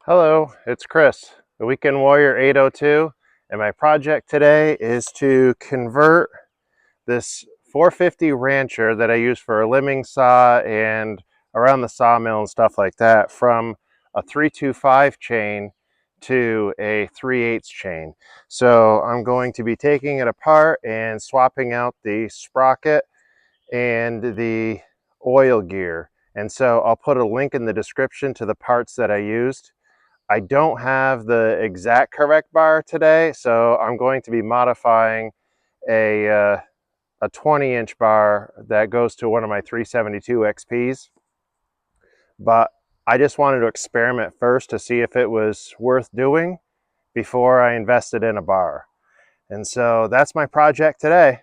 Hello, it's Chris, the Weekend Warrior 802, and my project today is to convert this 450 Rancher that I use for a limbing saw and around the sawmill and stuff like that from a 325 chain to a 3/8 chain. So I'm going to be taking it apart and swapping out the sprocket and the oil gear. And so I'll put a link in the description to the parts that I used. I don't have the exact correct bar today, so I'm going to be modifying a 20-inch bar that goes to one of my 372 XPs. But I just wanted to experiment first to see if it was worth doing before I invested in a bar. And so that's my project today.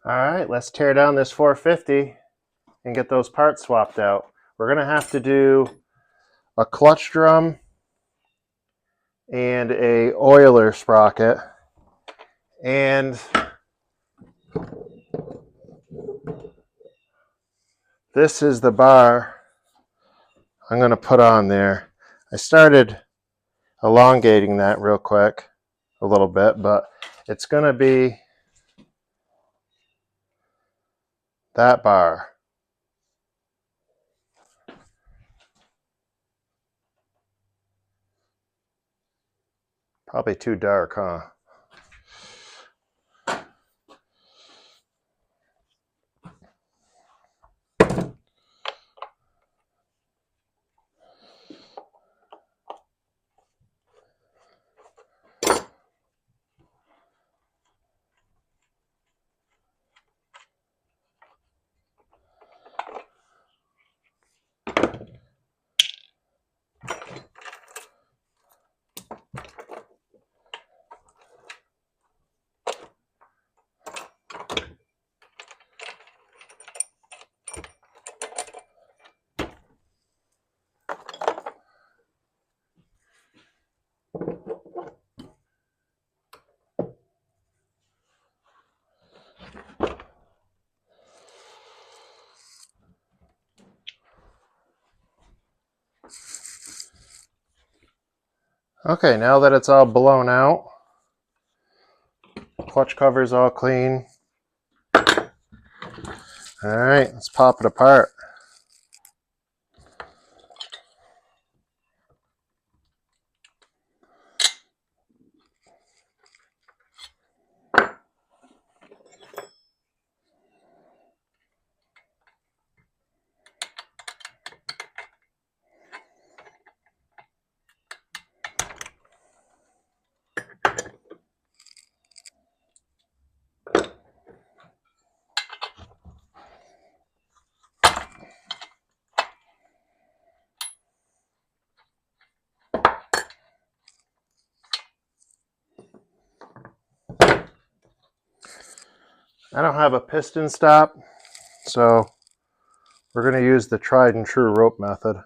All right, let's tear down this 450 and get those parts swapped out. We're gonna have to do a clutch drum and a oiler sprocket, and this is the bar I'm going to put on there. I started elongating that real quick a little bit, but it's going to be that bar. Probably too dark, huh? Okay, now that it's all blown out, clutch cover's all clean. All right, let's pop it apart. I don't have a piston stop, so we're going to use the tried and true rope method.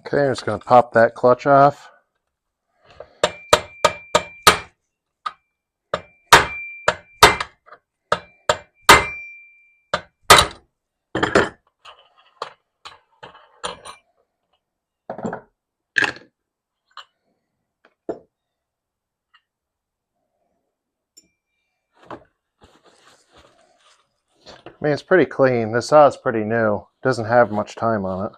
Okay, I'm just going to pop that clutch off. I mean, it's pretty clean. This saw is pretty new. It doesn't have much time on it.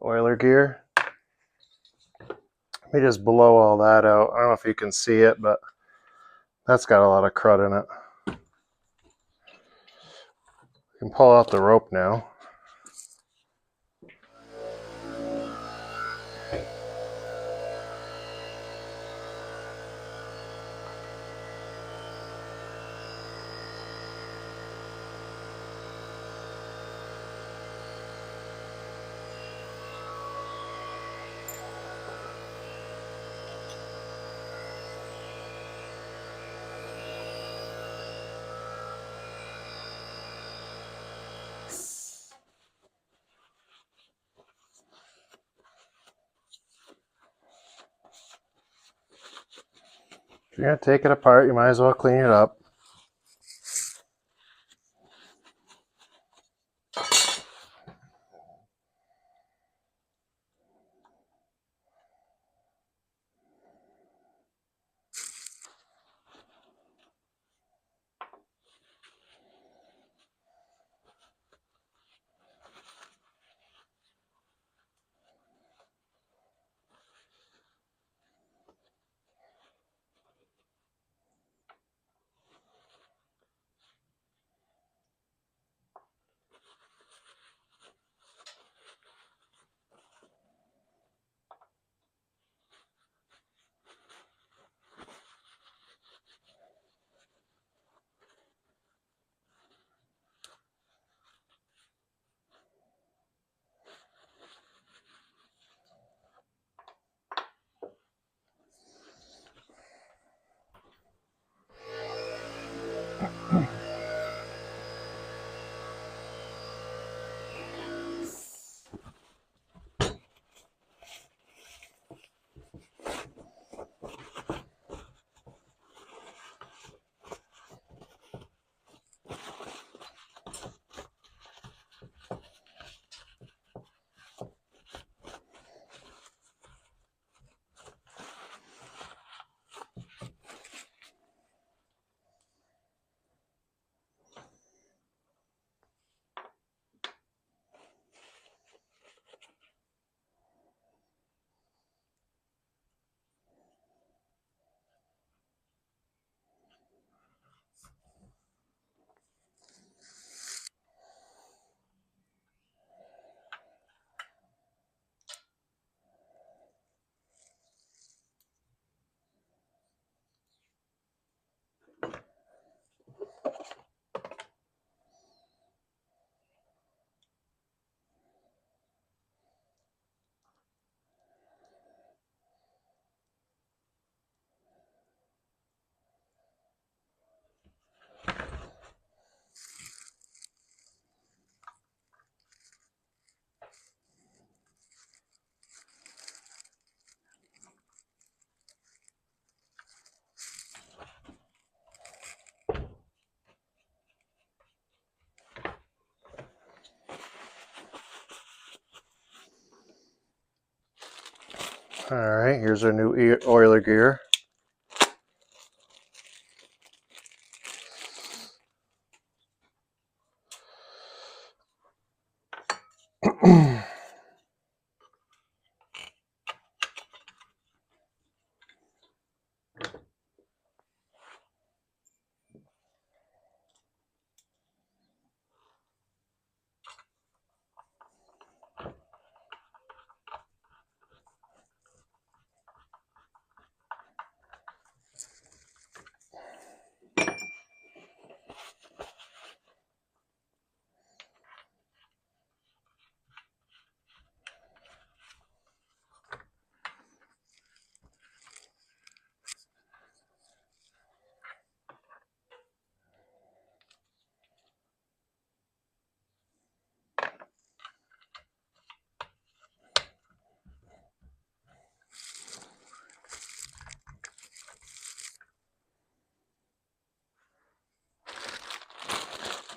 Oiler gear. Let me just blow all that out. I don't know if you can see it, but that's got a lot of crud in it. You can pull out the rope now. If you're going to take it apart, you might as well clean it up. All right, here's our new oiler gear.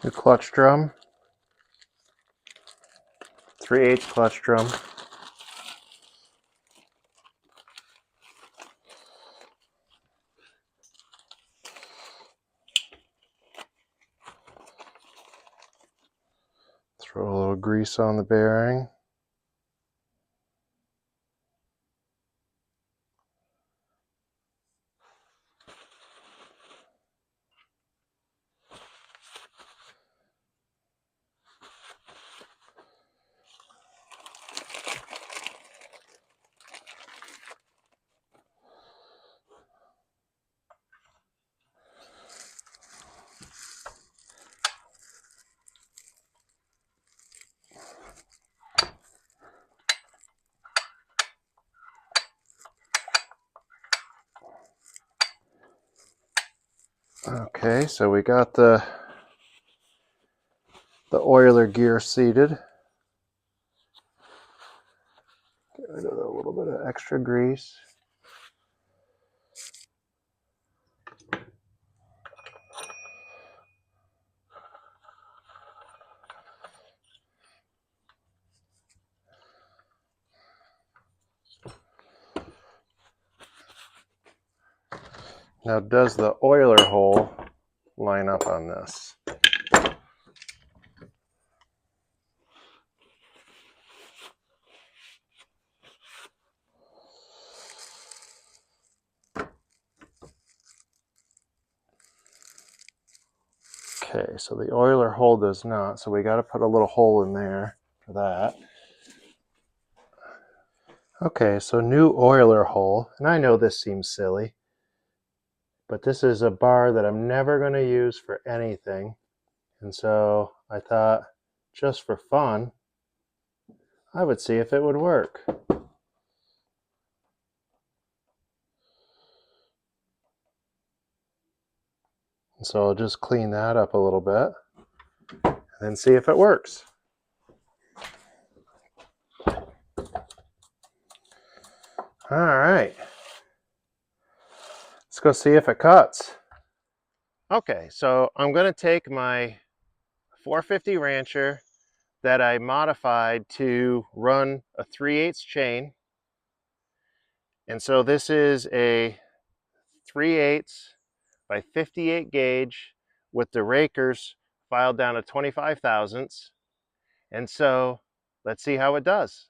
New clutch drum, 3/8 clutch drum. Throw a little grease on the bearing. Okay, so we got the oiler gear seated. Get rid of a little bit of extra grease. Now, does the oiler hole line up on this? Okay, so the oiler hole does not, so we got to put a little hole in there for that. Okay, so new oiler hole, and I know this seems silly, but this is a bar that I'm never going to use for anything, and so I thought, just for fun, I would see if it would work. And so I'll just clean that up a little bit, and then see if it works. All right, let's go see if it cuts. Okay, so I'm going to take my 450 Rancher that I modified to run a 3/8 chain. And so this is a 3/8 by 58 gauge with the rakers filed down to 25 thousandths. And so let's see how it does.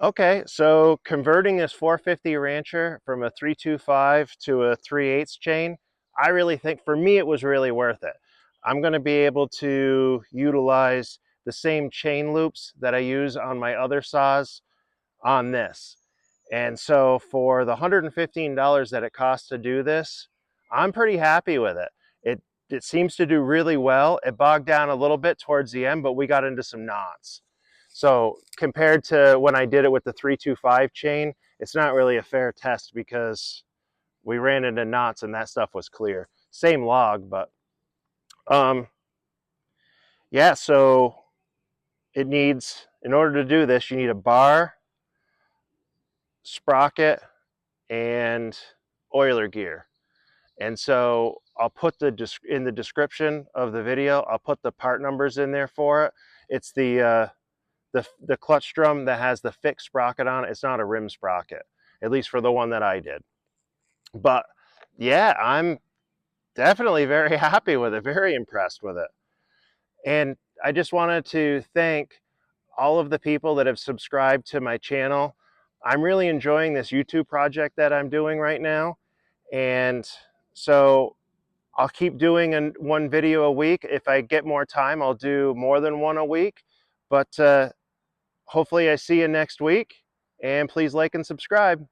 Okay, so converting this 450 Rancher from a 325 to a 3/8 chain, I really think for me it was really worth it. I'm going to be able to utilize the same chain loops that I use on my other saws on this. And so for the $115 that it costs to do this, I'm pretty happy with it. It seems to do really well. It bogged down a little bit towards the end, but we got into some knots. So compared to when I did it with the 325 chain, it's not really a fair test because we ran into knots and that stuff was clear. Same log, but yeah, so it needs, in order to do this, you need a bar, sprocket, and oiler gear. And so I'll put in the description of the video, I'll put the part numbers in there for it. It's the clutch drum that has the fixed sprocket on it. It's not a rim sprocket, at least for the one that I did. But yeah, I'm definitely very happy with it, very impressed with it. And I just wanted to thank all of the people that have subscribed to my channel. I'm really enjoying this YouTube project that I'm doing right now. And so I'll keep doing one video a week. If I get more time, I'll do more than one a week. But hopefully I see you next week, and please like and subscribe.